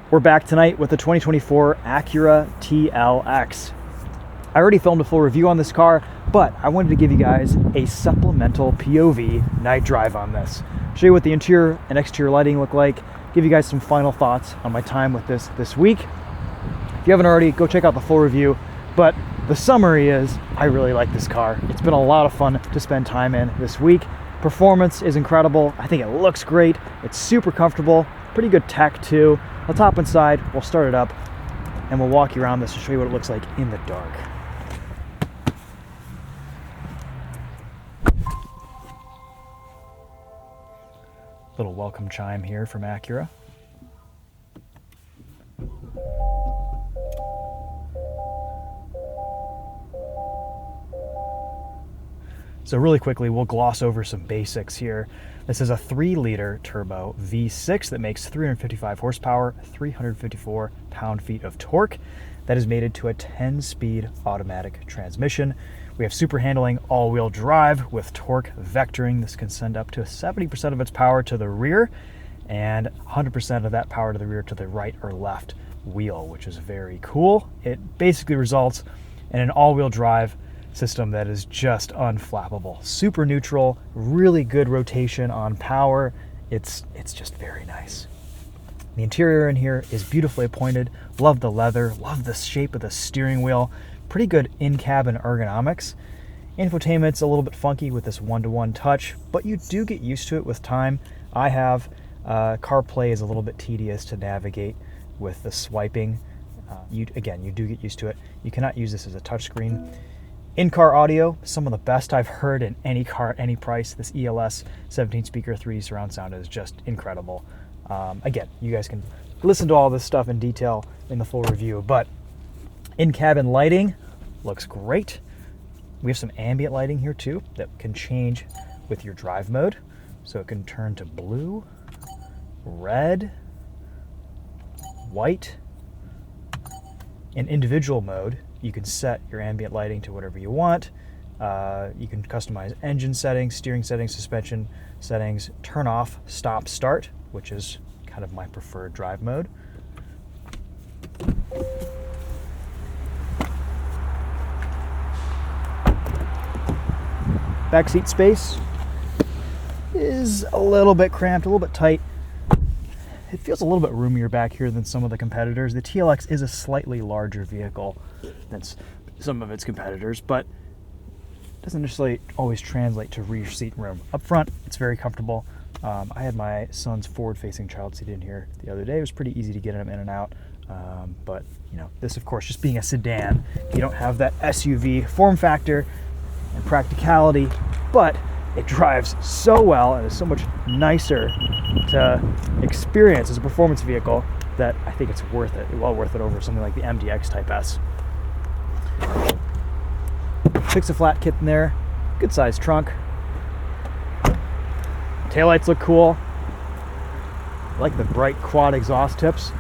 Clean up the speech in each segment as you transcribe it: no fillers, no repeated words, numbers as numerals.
We're back tonight with the 2024 Acura TLX. I already filmed a full review on this car, but I wanted to give you guys a supplemental POV night drive on this. Show you what the interior and exterior lighting look like, give you guys some final thoughts on my time with this week. If you haven't already, go check out the full review, but the summary is I really like this car. It's been a lot of fun to spend time in this week. Performance is incredible. I think it looks great. It's super comfortable, pretty good tech too. Let's hop inside, we'll start it up, and we'll walk you around this to show you what it looks like in the dark. Little welcome chime here from Acura. So really quickly, we'll gloss over some basics here. This is a 3-liter turbo V6 that makes 355 horsepower, 354 pound-feet of torque. That is mated to a 10-speed automatic transmission. We have super handling all-wheel drive with torque vectoring. This can send up to 70% of its power to the rear and 100% of that power to the rear to the right or left wheel, which is very cool. It basically results in an all-wheel drive system that is just unflappable. Super neutral, really good rotation on power. It's just very nice. The interior in here is beautifully appointed. Love the leather, love the shape of the steering wheel. Pretty good in-cabin ergonomics. Infotainment's a little bit funky with this one-to-one touch, but you do get used to it with time. I have. CarPlay is a little bit tedious to navigate with the swiping. You do get used to it. You cannot use this as a touchscreen. In-car audio, some of the best I've heard in any car at any price. This ELS 17-speaker 3D surround sound is just incredible. Again, you guys can listen to all this stuff in detail in the full review, but in-cabin lighting looks great. We have some ambient lighting here too that can change with your drive mode. So it can turn to blue, red, white. In individual mode, you can set your ambient lighting to whatever you want. You can customize engine settings, steering settings, suspension settings, turn off, stop, start, which is kind of my preferred drive mode. Backseat space is a little bit cramped, a little bit tight. It feels a little bit roomier back here than some of the competitors. The TLX is a slightly larger vehicle than some of its competitors, but doesn't necessarily always translate to rear seat room. Up front, it's very comfortable. I had my son's forward-facing child seat in here the other day. It was pretty easy to get him in and out, but you know, this of course, just being a sedan, you don't have that SUV form factor and practicality, but it drives so well and is so much nicer to experience as a performance vehicle that I think it's worth it, well worth it over something like the MDX Type S. Fix a flat kit in there, good sized trunk. Taillights look cool. I like the bright quad exhaust tips.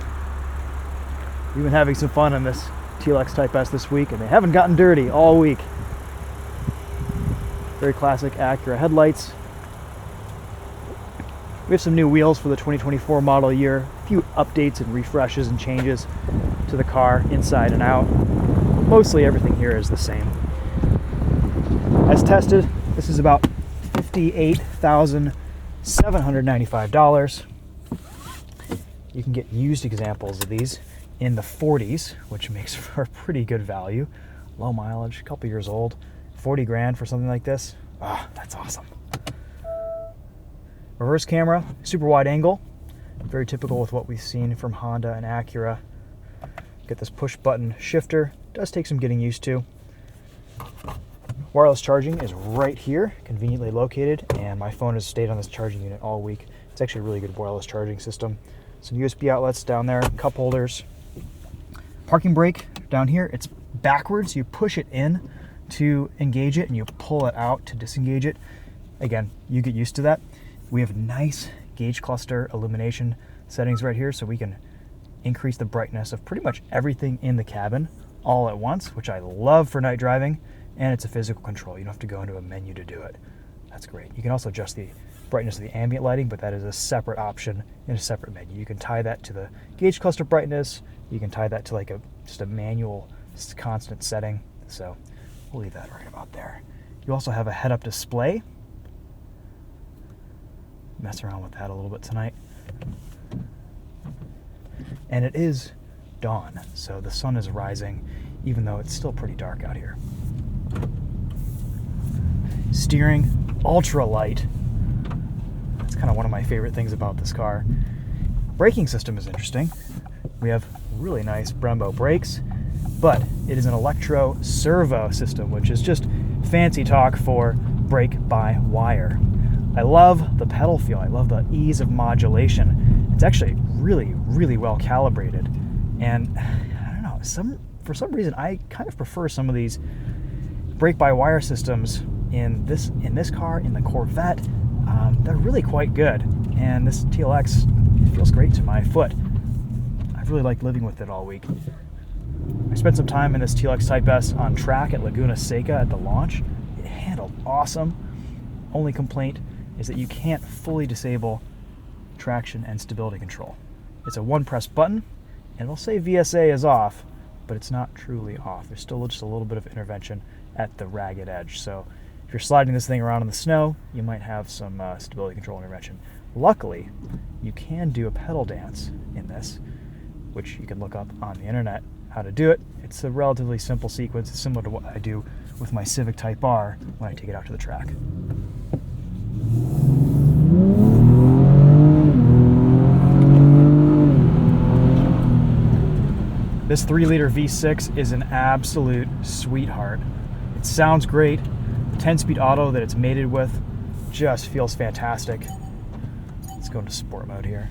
We've been having some fun on this TLX Type S this week, and they haven't gotten dirty all week. Very classic Acura headlights. We have some new wheels for the 2024 model year. A few updates and refreshes and changes to the car inside and out. Mostly everything here is the same. As tested, this is about $58,795. You can get used examples of these in the 40s, which makes for a pretty good value. Low mileage, a couple years old. 40 grand for something like this. Ah, that's awesome. Reverse camera, super wide angle. Very typical with what we've seen from Honda and Acura. Get this push button shifter. Does take some getting used to. Wireless charging is right here, conveniently located, and my phone has stayed on this charging unit all week. It's actually a really good wireless charging system. Some USB outlets down there, cup holders. Parking brake down here, it's backwards. You push it in to engage it and you pull it out to disengage it. Again, you get used to that. We have nice gauge cluster illumination settings right here, so we can increase the brightness of pretty much everything in the cabin all at once, which I love for night driving, and it's a physical control. You don't have to go into a menu to do it. That's great. You can also adjust the brightness of the ambient lighting, but that is a separate option in a separate menu. You can tie that to the gauge cluster brightness. You can tie that to like just a manual constant setting. So we'll leave that right about there. You also have a head-up display. Mess around with that a little bit tonight. And it is dawn, so the sun is rising, even though it's still pretty dark out here. Steering, ultra light. That's kind of one of my favorite things about this car. Braking system is interesting. We have really nice Brembo brakes, but it is an Electro-Servo system, which is just fancy talk for brake-by-wire. I love the pedal feel. I love the ease of modulation. It's actually really, really well calibrated. And I don't know, for some reason, I kind of prefer some of these brake-by-wire systems in this car, in the Corvette. They're really quite good. And this TLX feels great to my foot. I've really liked living with it all week. I spent some time in this TLX Type S on track at Laguna Seca at the launch. It handled awesome. Only complaint is that you can't fully disable traction and stability control. It's a one-press button, and it'll say VSA is off, but it's not truly off. There's still just a little bit of intervention at the ragged edge. So if you're sliding this thing around in the snow, you might have some stability control intervention. Luckily, you can do a pedal dance in this, which you can look up on the internet how to do it. It's a relatively simple sequence. It's similar to what I do with my Civic Type R when I take it out to the track. This 3-liter V6 is an absolute sweetheart. It sounds great. The 10-speed auto that it's mated with just feels fantastic. Let's go into sport mode here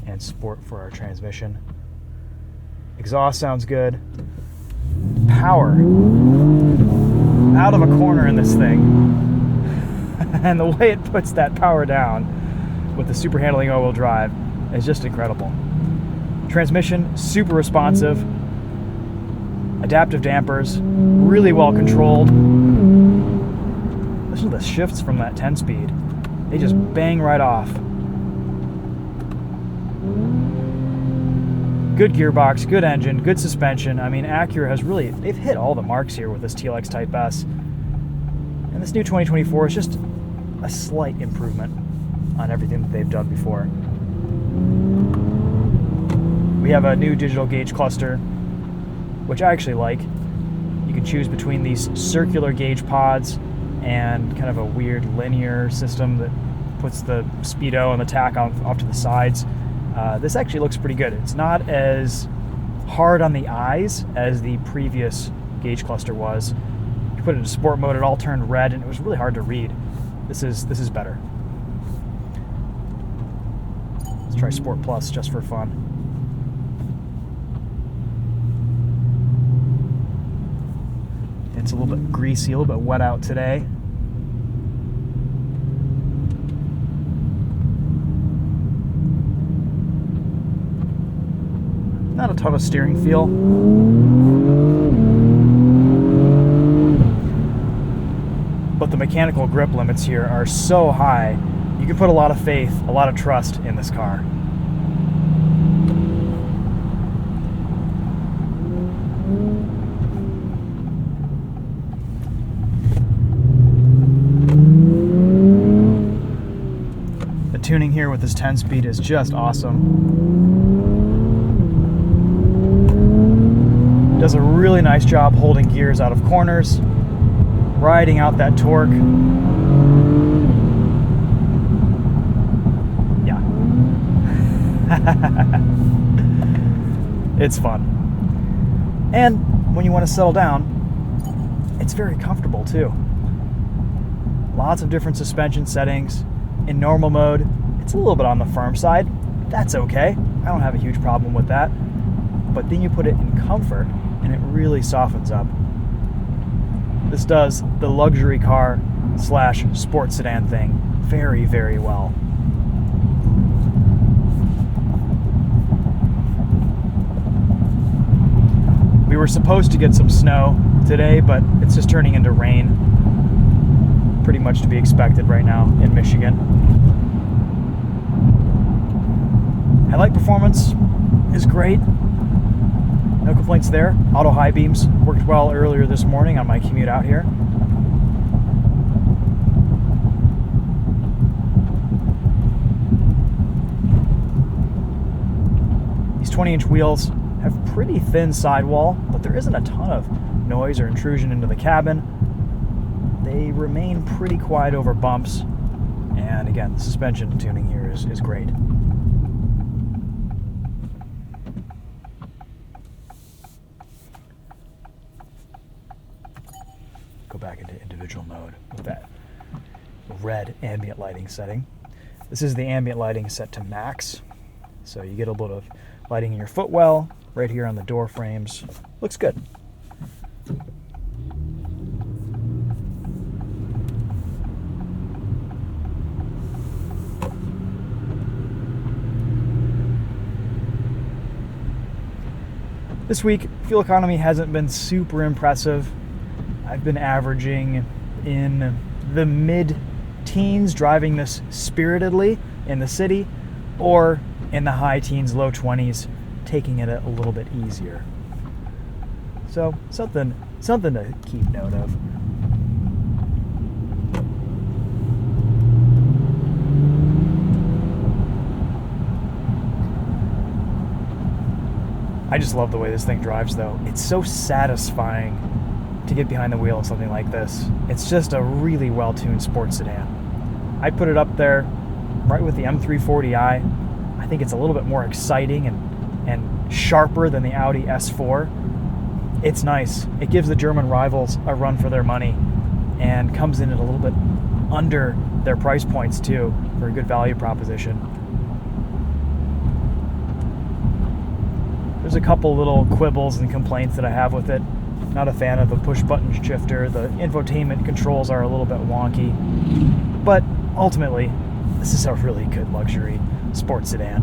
and sport for our transmission. Exhaust sounds good. Power out of a corner in this thing. And the way it puts that power down with the super handling all-wheel drive is just incredible. Transmission, super responsive. Adaptive dampers, really well controlled. Listen to the shifts from that 10-speed. They just bang right off. Good gearbox, good engine, good suspension. I mean, Acura has really, they've hit all the marks here with this TLX Type S. And this new 2024 is just a slight improvement on everything that they've done before. We have a new digital gauge cluster, which I actually like. You can choose between these circular gauge pods and kind of a weird linear system that puts the speedo and the tach off to the sides. This actually looks pretty good. It's not as hard on the eyes as the previous gauge cluster was. You put it into sport mode, it all turned red, and it was really hard to read. This is better. Let's try Sport Plus just for fun. It's a little bit greasy, a little bit wet out today. Not a ton of steering feel. But the mechanical grip limits here are so high, you can put a lot of faith, a lot of trust in this car. The tuning here with this 10-speed is just awesome. Does a really nice job holding gears out of corners, riding out that torque. Yeah. It's fun. And when you want to settle down, it's very comfortable too. Lots of different suspension settings. In normal mode, it's a little bit on the firm side. That's okay. I don't have a huge problem with that. But then you put it in comfort, and it really softens up. This does the luxury car / sports sedan thing very, very well. We were supposed to get some snow today, but it's just turning into rain. pretty much to be expected right now in Michigan. Headlight performance is great. No complaints there. Auto high beams worked well earlier this morning on my commute out here. These 20-inch wheels have pretty thin sidewall, but there isn't a ton of noise or intrusion into the cabin. They remain pretty quiet over bumps, and again, the suspension tuning here is great. Go back into individual mode with that red ambient lighting setting. This is the ambient lighting set to max, so you get a little bit of lighting in your footwell, right here on the door frames. Looks good. This week, fuel economy hasn't been super impressive. I've been averaging in the mid-teens, driving this spiritedly in the city, or in the high teens, low 20s, taking it a little bit easier. So something to keep note of. I just love the way this thing drives, though. It's so satisfying to get behind the wheel of something like this. It's just a really well-tuned sports sedan. I put it up there right with the M340i. I think it's a little bit more exciting and sharper than the Audi S4. It's nice. It gives the German rivals a run for their money and comes in at a little bit under their price points too, for a good value proposition. There's a couple little quibbles and complaints that I have with it. Not a fan of the push button shifter. The infotainment controls are a little bit wonky. But ultimately, this is a really good luxury sports sedan.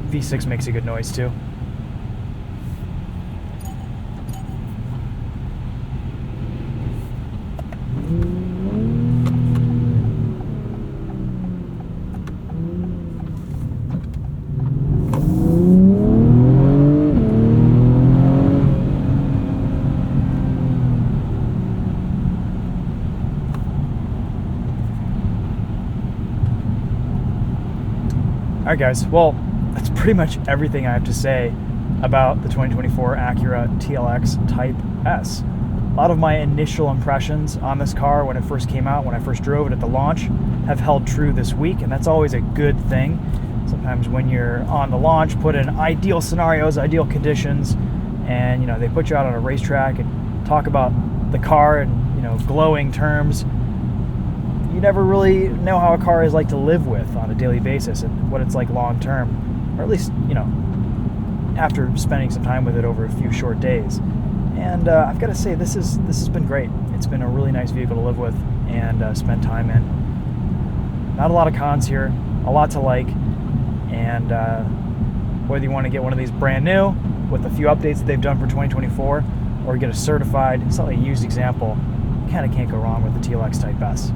V6 makes a good noise too. Alright guys, well, that's pretty much everything I have to say about the 2024 Acura TLX Type S. A lot of my initial impressions on this car when it first came out, when I first drove it at the launch, have held true this week, and that's always a good thing. Sometimes when you're on the launch, put in ideal scenarios, ideal conditions, and they put you out on a racetrack and talk about the car in glowing terms. You never really know how a car is like to live with on a daily basis and what it's like long term, or at least after spending some time with it over a few short days. And I've got to say, this has been great. It's been a really nice vehicle to live with and spend time in. Not a lot of cons here, a lot to like, and whether you want to get one of these brand new with a few updates that they've done for 2024, or get a certified, slightly used example, you kind of can't go wrong with the TLX Type S.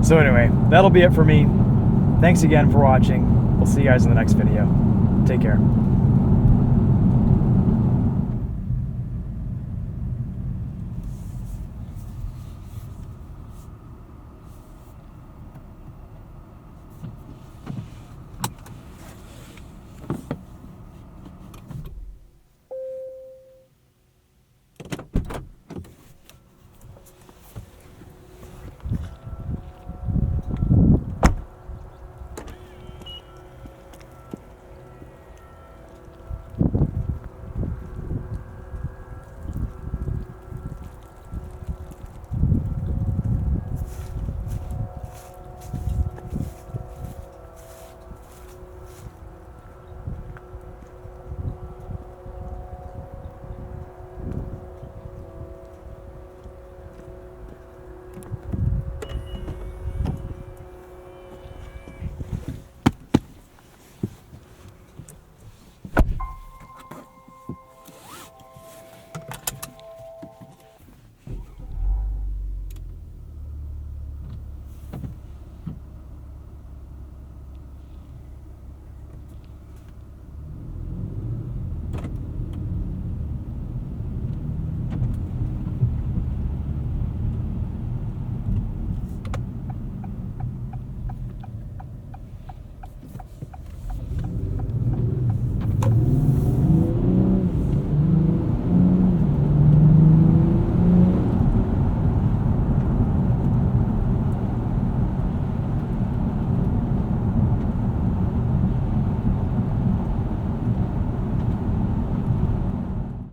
So anyway, that'll be it for me. Thanks again for watching. We'll see you guys in the next video. Take care.